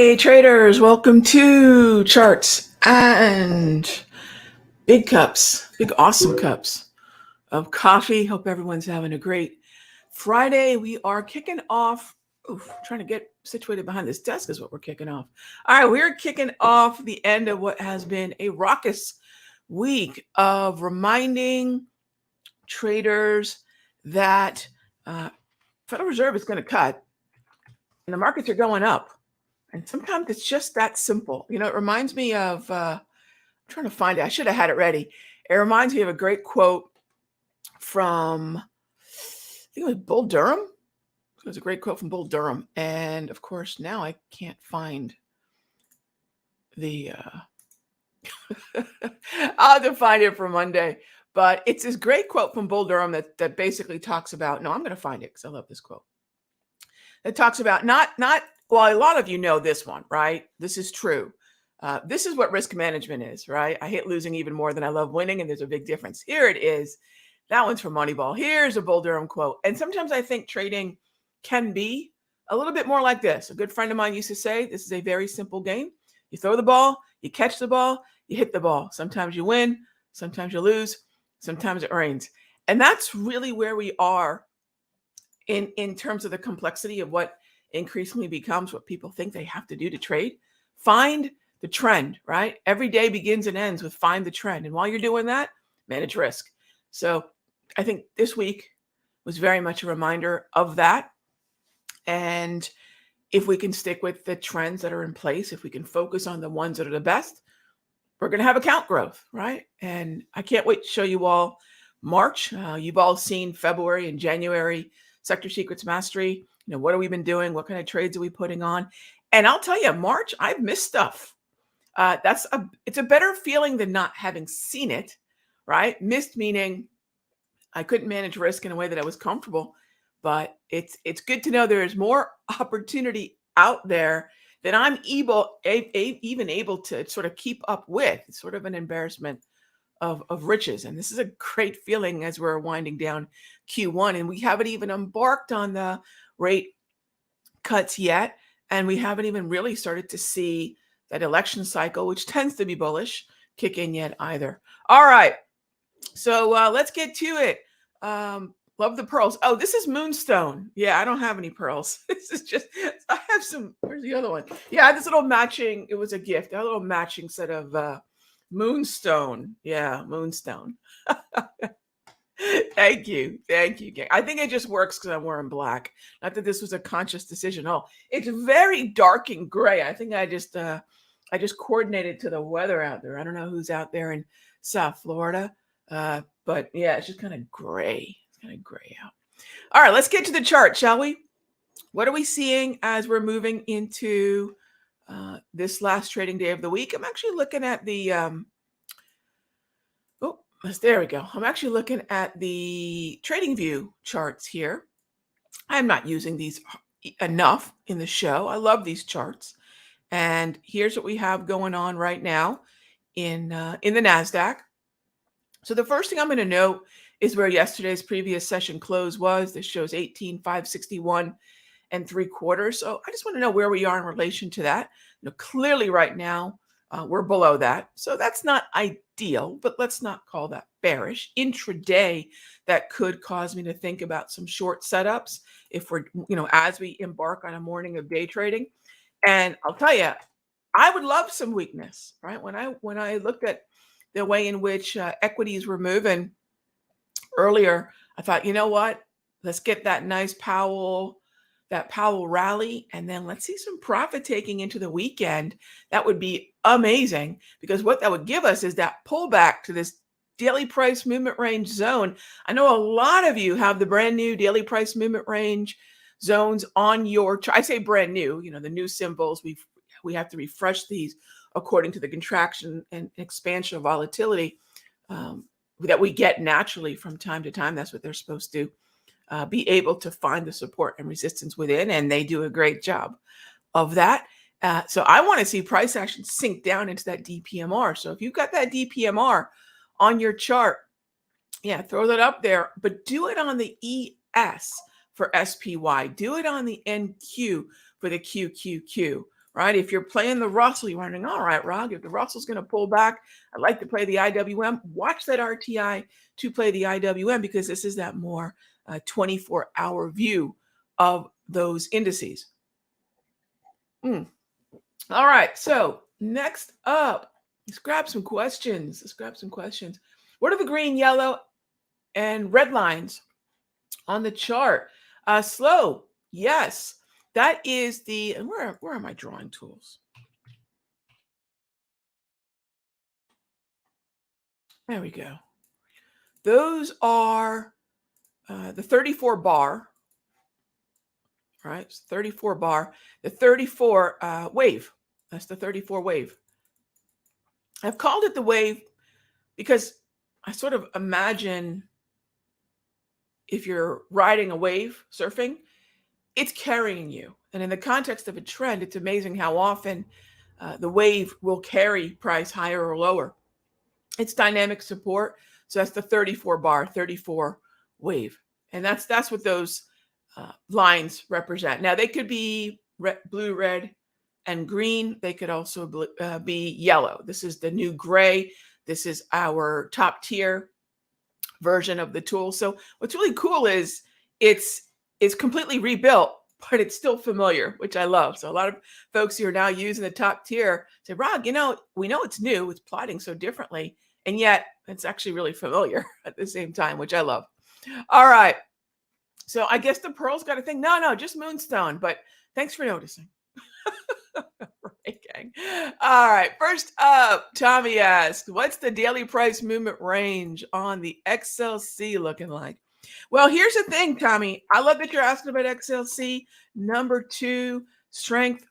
Hey traders, welcome to Charts and Big Cups, big awesome cups of coffee. Hope everyone's having a great Friday. We are kicking off, trying to get situated behind this desk is what we're kicking off. All right, we're kicking off the end of what has been a raucous week of reminding traders that Federal Reserve is going to cut and the markets are going up. And sometimes it's just that simple. You know, it reminds me of, I'm trying to find it. I should have had it ready. It reminds me of a great quote from, I think it was Bull Durham. It was a great quote from Bull Durham. And of course, now I can't find the, I'll have to find it for Monday. But it's this great quote from Bull Durham that basically talks about, no, I'm going to find it because I love this quote. It talks about well, a lot of you know this one, right? This is true. This is what risk management is, right? I hate losing even more than I love winning, and there's a big difference. Here it is. That one's from Moneyball. Here's a Bull Durham quote. And sometimes I think trading can be a little bit more like this. A good friend of mine used to say, this is a very simple game. You throw the ball, you catch the ball, you hit the ball. Sometimes you win, sometimes you lose, sometimes it rains. And that's really where we are in terms of the complexity of what increasingly becomes what people think they have to do to trade. Find the trend, right? Every day begins and ends with find the trend. And while you're doing that, manage risk. So I think this week was very much a reminder of that. And if we can stick with the trends that are in place, if we can focus on the ones that are the best, we're going to have account growth, right? And I can't wait to show you all March. You've all seen February and January Sector Secrets Mastery. You know, what have we been doing? What kind of trades are we putting on? And I'll tell you, March, I've missed stuff. It's a better feeling than not having seen it, right? Missed meaning I couldn't manage risk in a way that I was comfortable, but it's good to know there is more opportunity out there that I'm even able to sort of keep up with. It's sort of an embarrassment of riches. And this is a great feeling as we're winding down Q1. And we haven't even embarked on the rate cuts yet. And we haven't even really started to see that election cycle, which tends to be bullish, kick in yet either. All right. So let's get to it. Love the pearls. Oh, this is Moonstone. Yeah, I don't have any pearls. This is just, I have some, where's the other one? Yeah, this little matching, it was a gift, a little matching set of Moonstone. Yeah, Moonstone. Thank you. Thank you, gang. I think it just works because I'm wearing black. Not that this was a conscious decision. Oh, it's very dark and gray. I think I just coordinated to the weather out there. I don't know who's out there in South Florida. But yeah, it's just kind of gray. It's kind of gray out. All right, let's get to the chart, shall we? What are we seeing as we're moving into this last trading day of the week? I'm actually looking at the there we go. I'm actually looking at the trading view charts here. I'm not using these enough in the show. I love these charts. And here's what we have going on right now in the NASDAQ. So the first thing I'm going to note is where yesterday's previous session close was. This shows 18,561 and 3/4. So I just want to know where we are in relation to that. You know, clearly right now we're below that. So that's not ideal, but let's not call that bearish. Intraday, that could cause me to think about some short setups if we're, as we embark on a morning of day trading. And I'll tell you, I would love some weakness, right? When I looked at the way in which equities were moving earlier, I thought, you know what? Let's get that nice Powell rally, and then let's see some profit taking into the weekend. That would be amazing, because what that would give us is that pullback to this daily price movement range zone. I know a lot of you have the brand new daily price movement range zones on your chart. I say brand new, the new symbols. We have to refresh these according to the contraction and expansion of volatility that we get naturally from time to time. That's what they're supposed to be able to find the support and resistance within, and they do a great job of that. So I want to see price action sink down into that DPMR. So if you've got that DPMR on your chart, yeah, throw that up there, but do it on the ES for SPY. Do it on the NQ for the QQQ, right? If you're playing the Russell, you're wondering, all right, Rog, if the Russell's going to pull back, I'd like to play the IWM. Watch that RTI to play the IWM because this is that more 24-hour view of those indices. Mm. All right, so next up, let's grab some questions. Let's grab some questions. What are the green, yellow, and red lines on the chart? Slow, yes. That is the, and where are my drawing tools? There we go. Those are the 34 bar, right? It's 34 bar, the 34 wave. That's the 34 wave. I've called it the wave because I sort of imagine if you're riding a wave, surfing, it's carrying you. And in the context of a trend, it's amazing how often the wave will carry price higher or lower. It's dynamic support. So that's the 34 bar, 34 wave. And that's what those lines represent. Now, they could be blue, red, and green. They could also be yellow. This is the new gray. This is our top tier version of the tool. So what's really cool is it's completely rebuilt, but it's still familiar, which I love. So a lot of folks who are now using the top tier say, Rog, we know it's new, it's plotting so differently, and yet it's actually really familiar at the same time, which I love. All right. So I guess the pearl's got a thing. No, just moonstone, but thanks for noticing. Right, gang. All right. First up, Tommy asked, what's the daily price movement range on the XLC looking like? Well, here's the thing, Tommy. I love that you're asking about XLC, number 2 strength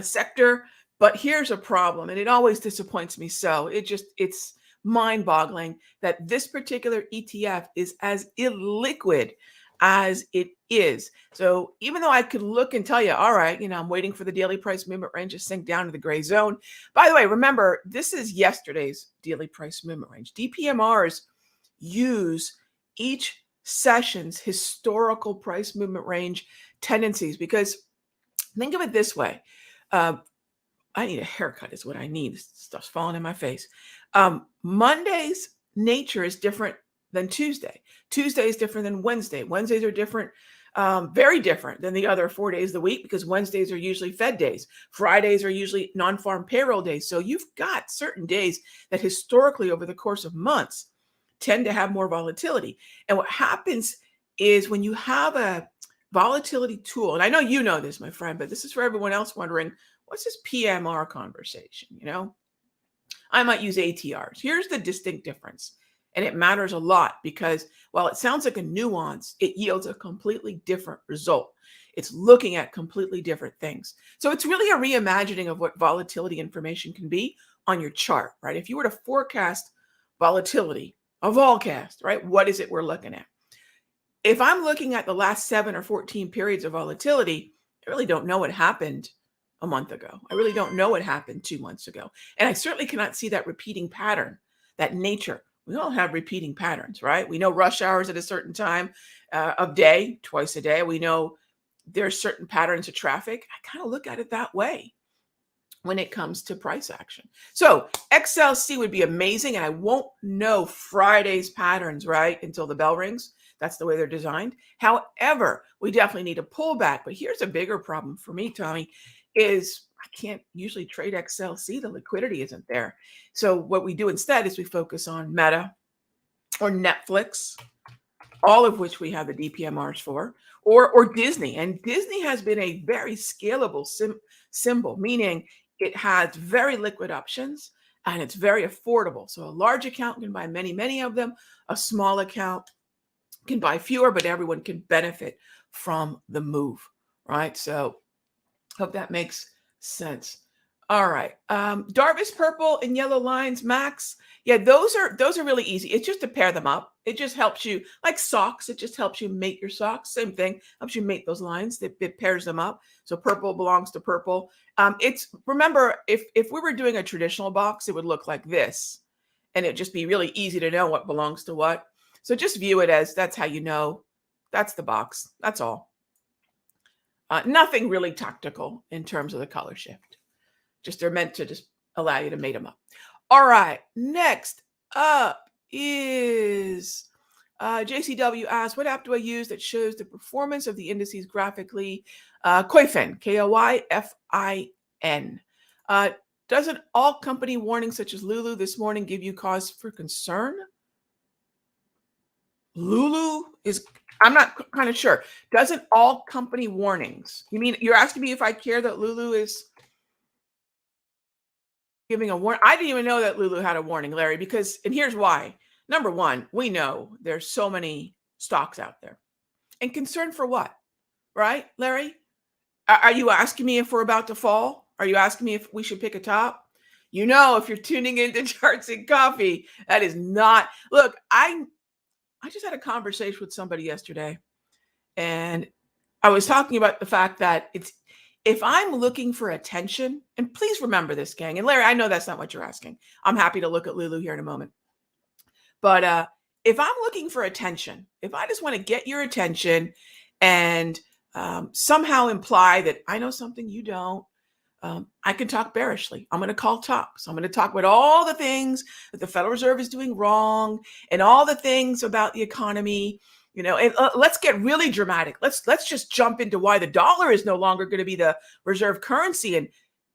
sector. But here's a problem, and it always disappoints me so. It's mind-boggling that this particular ETF is as illiquid as it is. So even though I could look and tell you, all right, I'm waiting for the daily price movement range to sink down to the gray zone. By the way, remember, this is yesterday's daily price movement range. DPMRs use each session's historical price movement range tendencies because think of it this way. I need a haircut is what I need. This stuff's falling in my face. Monday's nature is different than Tuesday. Tuesday is different than Wednesday. Wednesdays are different, very different than the other 4 days of the week because Wednesdays are usually Fed days. Fridays are usually non-farm payroll days. So you've got certain days that historically over the course of months tend to have more volatility. And what happens is when you have a volatility tool, and I know you know this, my friend, but this is for everyone else wondering, what's this PMR conversation? I might use ATRs. Here's the distinct difference. And it matters a lot because while it sounds like a nuance, it yields a completely different result. It's looking at completely different things. So it's really a reimagining of what volatility information can be on your chart, right? If you were to forecast volatility, a volcast, right? What is it we're looking at? If I'm looking at the last 7 or 14 periods of volatility, I really don't know what happened a month ago. I really don't know what happened 2 months ago. And I certainly cannot see that repeating pattern, that nature. We all have repeating patterns, right? We know rush hours at a certain time of day, twice a day. We know there's certain patterns of traffic. I kind of look at it that way when it comes to price action. So XLC would be amazing. And I won't know Friday's patterns, right, until the bell rings. That's the way they're designed. However, we definitely need a pullback. But here's a bigger problem for me, Tommy, is I can't usually trade XLC. The liquidity isn't there. So what we do instead is we focus on Meta or Netflix, all of which we have the DPMRs for, or Disney. And Disney has been a very scalable symbol, meaning it has very liquid options and it's very affordable. So a large account can buy many, many of them. A small account can buy fewer, but everyone can benefit from the move, right? So hope that makes sense. All right. Darvis purple and yellow lines, Max. Yeah, those are really easy. It's just to pair them up. It just helps you, like socks. It just helps you mate your socks. Same thing. Helps you mate those lines. It pairs them up. So purple belongs to purple. Remember, if we were doing a traditional box, it would look like this. And it'd just be really easy to know what belongs to what. So just view it as that's how you know that's the box. That's all. Nothing really tactical in terms of the color shift. Just they're meant to just allow you to mate them up. All right, next up is JCW asks, what app do I use that shows the performance of the indices graphically? Koyfin, Koyfin. Uh, doesn't all company warnings such as Lulu this morning give you cause for concern? Lulu is, I'm not kind of sure. Doesn't all company warnings? You mean you're asking me if I care that Lulu is giving a warning? I didn't even know that Lulu had a warning, Larry, because, and here's why. Number one, we know there's so many stocks out there. And concern for what? Right, Larry? Are you asking me if we're about to fall? Are you asking me if we should pick a top? You know, if you're tuning into Charts and Coffee, that is not. Look, I just had a conversation with somebody yesterday, and I was talking about the fact that it's, if I'm looking for attention, and please remember this, gang. And Larry, I know that's not what you're asking. I'm happy to look at Lulu here in a moment. But if I'm looking for attention, if I just want to get your attention and somehow imply that I know something you don't, I can talk bearishly. I'm going to call tops. I'm going to talk about all the things that the Federal Reserve is doing wrong and all the things about the economy. You know, and let's get really dramatic. Let's just jump into why the dollar is no longer going to be the reserve currency. And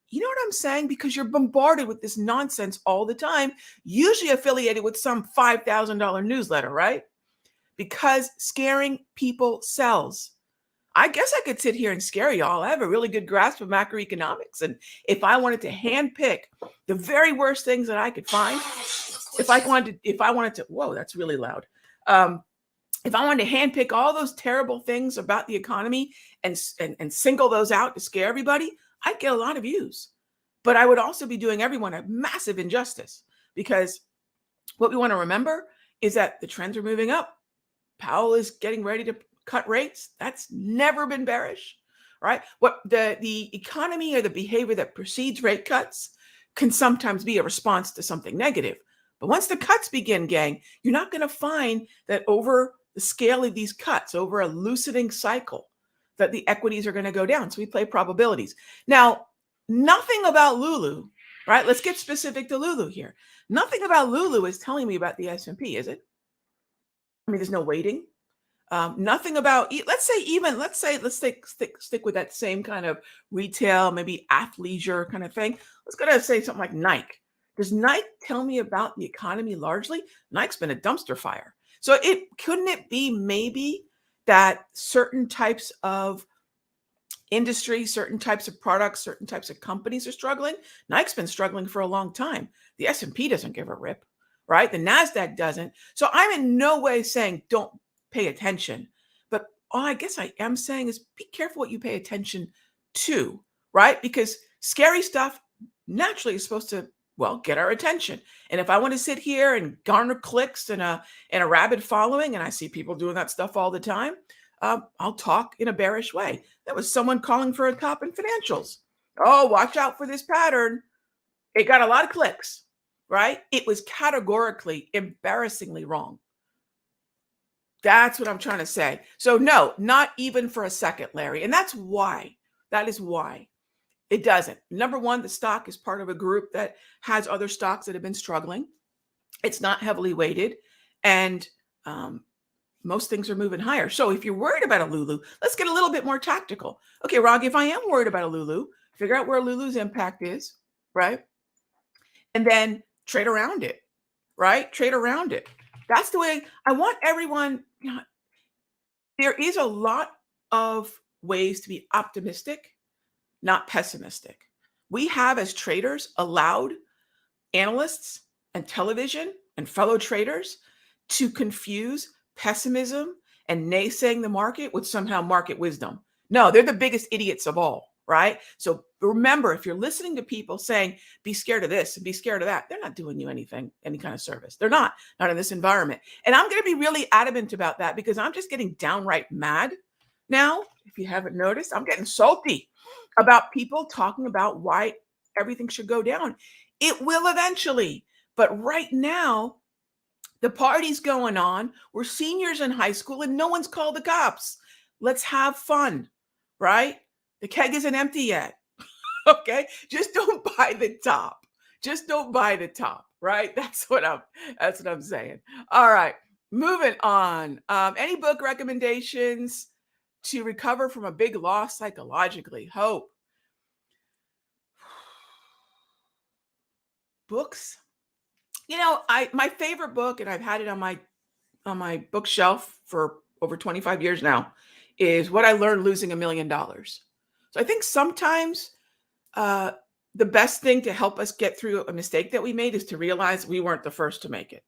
you know what I'm saying? Because you're bombarded with this nonsense all the time, usually affiliated with some $5,000 newsletter, right? Because scaring people sells. I guess I could sit here and scare y'all. I have a really good grasp of macroeconomics. And if I wanted to handpick the very worst things that I could find, if I wanted to, whoa, that's really loud. If I wanted to handpick all those terrible things about the economy and single those out to scare everybody, I'd get a lot of views. But I would also be doing everyone a massive injustice, because what we want to remember is that the trends are moving up. Powell is getting ready to cut rates. That's never been bearish, right? What the economy or the behavior that precedes rate cuts can sometimes be a response to something negative. But once the cuts begin, gang, you're not going to find that over the scale of these cuts, over a loosening cycle, that the equities are going to go down. So we play probabilities. Now, nothing about Lulu, right? Let's get specific to Lulu here. Nothing about Lulu is telling me about the S&P, is it? I mean, there's no weighting. Nothing about, let's stick with that same kind of retail, maybe athleisure kind of thing. Let's go to say something like Nike. Does Nike tell me about the economy largely? Nike's been a dumpster fire. So couldn't it be maybe that certain types of industry, certain types of products, certain types of companies are struggling? Nike's been struggling for a long time. The S&P doesn't give a rip, right? The NASDAQ doesn't. So I'm in no way saying don't pay attention. But all I guess I am saying is be careful what you pay attention to, right? Because scary stuff naturally is supposed to, well, get our attention. And if I want to sit here and garner clicks and a rabid following, and I see people doing that stuff all the time, I'll talk in a bearish way. There was someone calling for a top in financials. Oh, watch out for this pattern. It got a lot of clicks, right? It was categorically, embarrassingly wrong. That's what I'm trying to say. So no, not even for a second, Larry. And that's why. That is why it doesn't. Number one, the stock is part of a group that has other stocks that have been struggling. It's not heavily weighted. And most things are moving higher. So if you're worried about a Lulu, let's get a little bit more tactical. Okay, Raghee, if I am worried about a Lulu, figure out where Lulu's impact is, right? And then trade around it, right? Trade around it. That's the way I want everyone. You know, there is a lot of ways to be optimistic, not pessimistic. We have, as traders, allowed analysts and television and fellow traders to confuse pessimism and naysaying the market with somehow market wisdom. No, they're the biggest idiots of all, right? So remember, if you're listening to people saying, be scared of this and be scared of that, they're not doing you anything, any kind of service. They're not in this environment. And I'm going to be really adamant about that, because I'm just getting downright mad now. If you haven't noticed, I'm getting salty about people talking about why everything should go down. It will eventually. But right now, the party's going on. We're seniors in high school and no one's called the cops. Let's have fun, right? The keg isn't empty yet. Okay? Just don't buy the top. Just don't buy the top, right? That's what I'm saying. All right. Moving on. Any book recommendations to recover from a big loss psychologically? Hope. Books. I my favorite book, and I've had it on my bookshelf for over 25 years now, is What I Learned Losing $1 Million. So I think sometimes uh, the best thing to help us get through a mistake that we made is to realize we weren't the first to make it.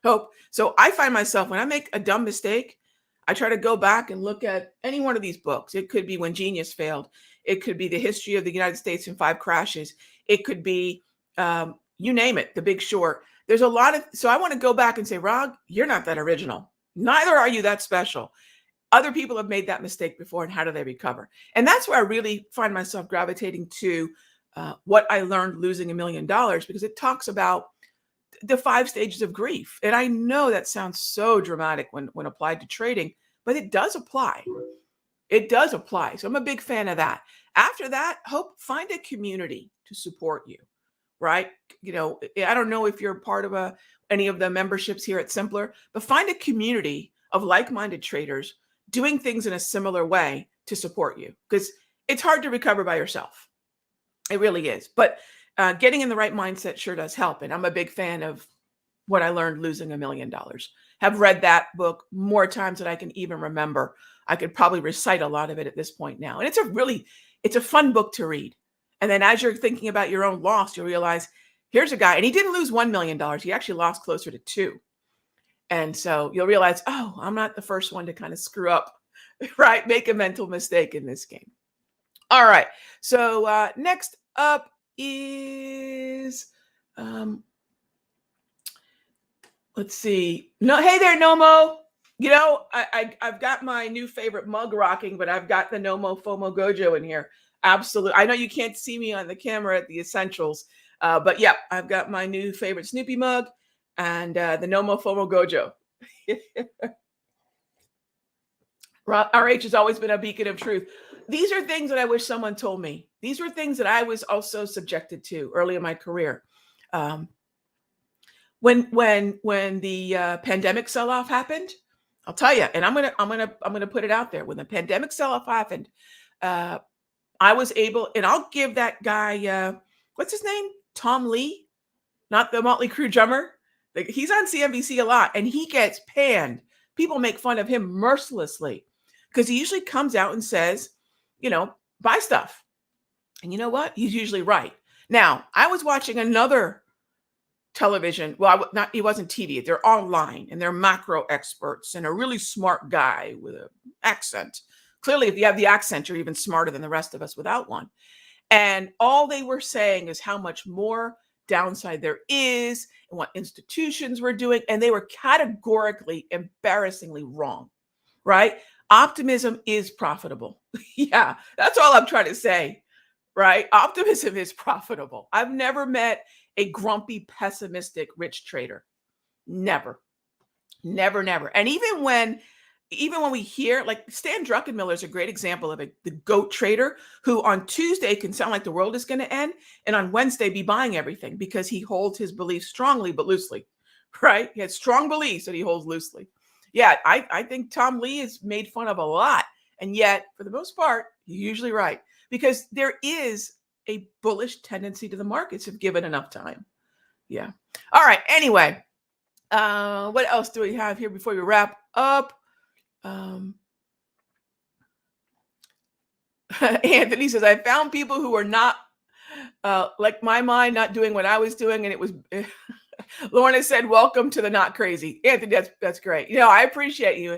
Hope. So I find myself when I make a dumb mistake, I try to go back and look at any one of these books. It could be When Genius Failed. It could be The History of the United States in Five Crashes. It could be, you name it, The Big Short. There's a lot of, so I want to go back and say, Rog, you're not that original. Neither are you that special. Other people have made that mistake before, and how do they recover? And that's where I really find myself gravitating to What I Learned Losing $1 Million, because it talks about the 5 stages of grief. And I know that sounds so dramatic when applied to trading, but it does apply. It does apply. So I'm a big fan of that. After that, hope find a community to support you, right? I don't know if you're part of any of the memberships here at Simpler, but find a community of like-minded traders doing things in a similar way to support you, because it's hard to recover by yourself. It really is. But getting in the right mindset sure does help. And I'm a big fan of What I Learned Losing $1 Million. Have read that book more times than I can even remember. I could probably recite a lot of it at this point now. And it's a fun book to read. And then as you're thinking about your own loss, you'll realize here's a guy, and he didn't lose $1 million. He actually lost closer to 2. And so you'll realize, oh, I'm not the first one to kind of screw up, right? Make a mental mistake in this game. All right. So next up is, let's see. No, hey there, Nomo. I've got my new favorite mug rocking, but I've got the Nomo FOMO Gojo in here. Absolutely. I know you can't see me on the camera at the essentials, but yeah, I've got my new favorite Snoopy mug and the Nomo FOMO Gojo. RH has always been a beacon of truth. These are things that I wish someone told me. These were things that I was also subjected to early in my career. When the pandemic sell-off happened, I'll tell you, and I'm gonna put it out there. When the pandemic sell-off happened, I was able, and I'll give that guy, what's his name? Tom Lee, not the Motley Crue drummer. He's on CNBC a lot, and he gets panned. People make fun of him mercilessly because he usually comes out and says, buy stuff. And you know what? He's usually right. Now, I was watching another television. Well, he wasn't TV. They're online, and they're macro experts and a really smart guy with an accent. Clearly, if you have the accent, you're even smarter than the rest of us without one. And all they were saying is how much more downside there is and what institutions were doing. And they were categorically, embarrassingly wrong, right? Optimism is profitable. Yeah, that's all I'm trying to say, right? Optimism is profitable. I've never met a grumpy, pessimistic, rich trader. Never, never, never. And even when we hear, like Stan Druckenmiller is a great example of the GOAT trader who on Tuesday can sound like the world is going to end, and on Wednesday be buying everything because he holds his beliefs strongly but loosely, right? He has strong beliefs that he holds loosely. Yeah, I think Tom Lee is made fun of a lot, and yet for the most part, he's usually right because there is a bullish tendency to the markets if given enough time. Yeah. All right. Anyway, what else do we have here before we wrap up? Anthony says, I found people who are not like my mind, not doing what I was doing. And it was, Lorna said, welcome to the not crazy. Anthony, that's great. I appreciate you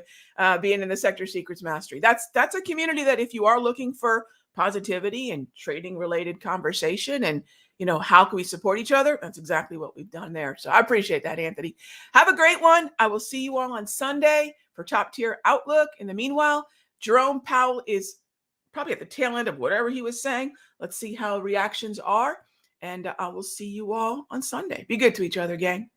being in the Sector Secrets Mastery. That's a community that if you are looking for positivity and trading related conversation and, how can we support each other? That's exactly what we've done there. So I appreciate that, Anthony. Have a great one. I will see you all on Sunday for Top Tier Outlook. In the meanwhile, Jerome Powell is probably at the tail end of whatever he was saying. Let's see how reactions are. And I will see you all on Sunday. Be good to each other, gang.